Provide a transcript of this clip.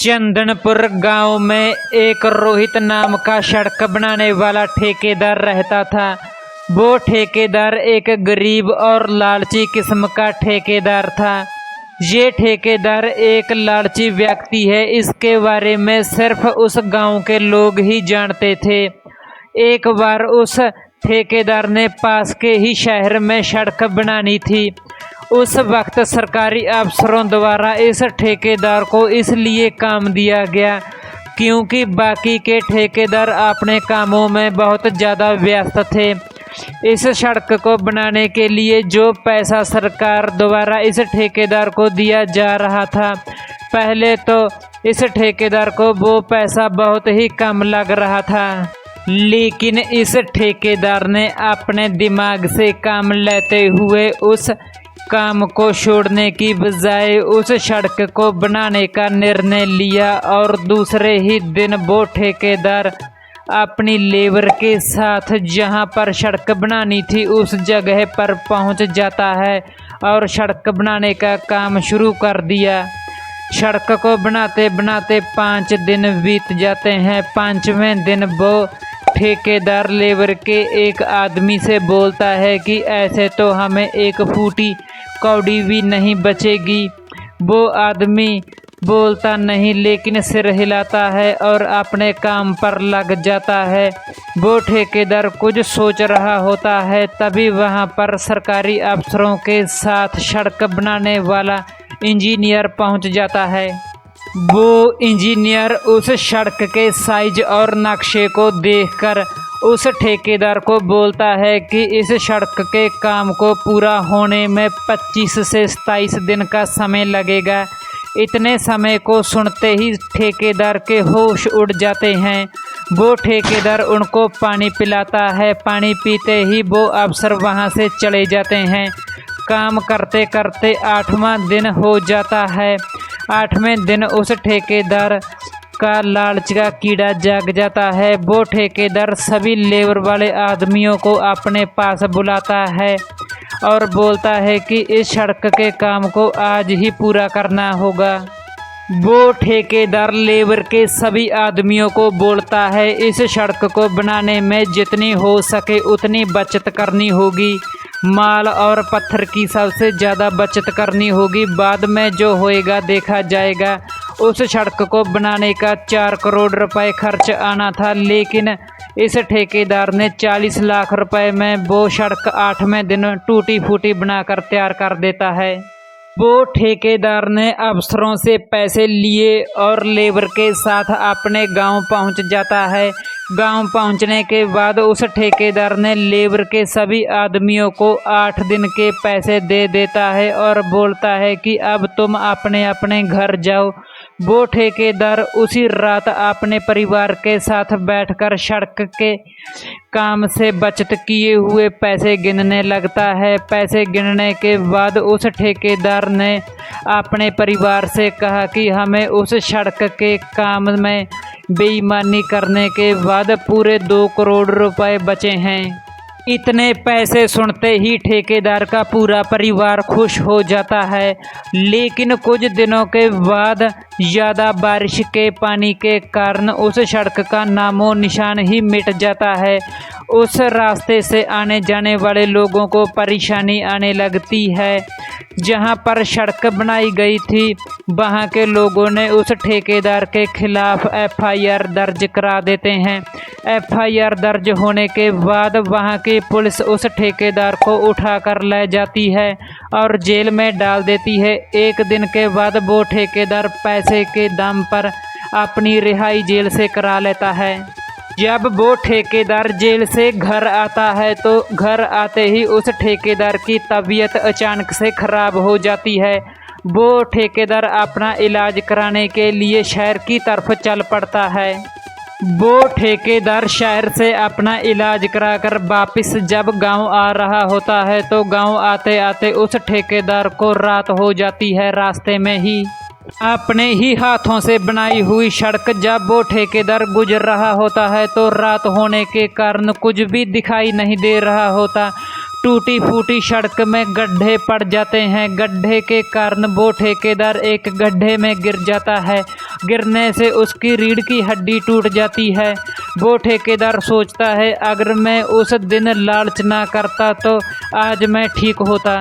चंदनपुर गांव में एक रोहित नाम का सड़क बनाने वाला ठेकेदार रहता था। वो ठेकेदार एक गरीब और लालची किस्म का ठेकेदार था। ये ठेकेदार एक लालची व्यक्ति है, इसके बारे में सिर्फ उस गांव के लोग ही जानते थे। एक बार उस ठेकेदार ने पास के ही शहर में सड़क बनानी थी। उस वक्त सरकारी अफसरों द्वारा इस ठेकेदार को इसलिए काम दिया गया क्योंकि बाकी के ठेकेदार अपने कामों में बहुत ज़्यादा व्यस्त थे। इस सड़क को बनाने के लिए जो पैसा सरकार द्वारा इस ठेकेदार को दिया जा रहा था, पहले तो इस ठेकेदार को वो पैसा बहुत ही कम लग रहा था, लेकिन इस ठेकेदार ने अपने दिमाग से काम लेते हुए उस काम को छोड़ने की बजाय उस सड़क को बनाने का निर्णय लिया और दूसरे ही दिन वो ठेकेदार अपनी लेबर के साथ जहां पर सड़क बनानी थी उस जगह पर पहुंच जाता है और सड़क बनाने का काम शुरू कर दिया। सड़क को बनाते बनाते 5 दिन बीत जाते हैं। 5वें दिन वो ठेकेदार लेबर के एक आदमी से बोलता है कि ऐसे तो हमें एक फूटी कौड़ी भी नहीं बचेगी। वो आदमी बोलता नहीं लेकिन सिर हिलाता है और अपने काम पर लग जाता है। वो ठेकेदार कुछ सोच रहा होता है, तभी वहां पर सरकारी अफसरों के साथ सड़क बनाने वाला इंजीनियर पहुंच जाता है। वो इंजीनियर उस सड़क के साइज और नक्शे को देखकर उस ठेकेदार को बोलता है कि इस सड़क के काम को पूरा होने में 25 से 27 दिन का समय लगेगा। इतने समय को सुनते ही ठेकेदार के होश उड़ जाते हैं। वो ठेकेदार उनको पानी पिलाता है। पानी पीते ही वो अफसर वहां से चले जाते हैं। काम करते करते 8वां दिन हो जाता है। 8वें दिन उस ठेकेदार का लालच का कीड़ा जाग जाता है। वो ठेकेदार सभी लेबर वाले आदमियों को अपने पास बुलाता है और बोलता है कि इस सड़क के काम को आज ही पूरा करना होगा। वो ठेकेदार लेबर के सभी आदमियों को बोलता है इस सड़क को बनाने में जितनी हो सके उतनी बचत करनी होगी। माल और पत्थर की सबसे ज़्यादा बचत करनी होगी। बाद में जो होएगा देखा जाएगा। उस सड़क को बनाने का 4 करोड़ रुपए खर्च आना था, लेकिन इस ठेकेदार ने 40 लाख रुपए में वो सड़क 8वें दिन टूटी फूटी बनाकर तैयार कर देता है। वो ठेकेदार ने अफसरों से पैसे लिए और लेबर के साथ अपने गांव पहुंच जाता है। गांव पहुंचने के बाद उस ठेकेदार ने लेबर के सभी आदमियों को 8 दिन के पैसे दे देता है और बोलता है कि अब तुम अपने अपने घर जाओ। वो ठेकेदार उसी रात अपने परिवार के साथ बैठकर सड़क के काम से बचत किए हुए पैसे गिनने लगता है। पैसे गिनने के बाद उस ठेकेदार ने अपने परिवार से कहा कि हमें उस सड़क के काम में बेईमानी करने के बाद पूरे 2 करोड़ रुपए बचे हैं। इतने पैसे सुनते ही ठेकेदार का पूरा परिवार खुश हो जाता है, लेकिन कुछ दिनों के बाद ज़्यादा बारिश के पानी के कारण उस सड़क का नामो निशान ही मिट जाता है। उस रास्ते से आने जाने वाले लोगों को परेशानी आने लगती है। जहां पर सड़क बनाई गई थी वहां के लोगों ने उस ठेकेदार के खिलाफ FIR दर्ज करा देते हैं। FIR दर्ज होने के बाद वहां की पुलिस उस ठेकेदार को उठाकर ले जाती है और जेल में डाल देती है। 1 दिन के बाद वो ठेकेदार पैसे के दम पर अपनी रिहाई जेल से करा लेता है। जब वो ठेकेदार जेल से घर आता है तो घर आते ही उस ठेकेदार की तबीयत अचानक से खराब हो जाती है। वो ठेकेदार अपना इलाज कराने के लिए शहर की तरफ चल पड़ता है। वो ठेकेदार शहर से अपना इलाज कराकर वापस जब गांव आ रहा होता है तो गांव आते आते उस ठेकेदार को रात हो जाती है। रास्ते में ही अपने ही हाथों से बनाई हुई सड़क जब वो ठेकेदार गुजर रहा होता है तो रात होने के कारण कुछ भी दिखाई नहीं दे रहा होता। टूटी फूटी सड़क में गड्ढे पड़ जाते हैं। गड्ढे के कारण वो ठेकेदार एक गड्ढे में गिर जाता है गिरने से उसकी रीढ़ की हड्डी टूट जाती है। वो ठेकेदार सोचता है, अगर मैं उस दिन लालच ना करता तो आज मैं ठीक होता।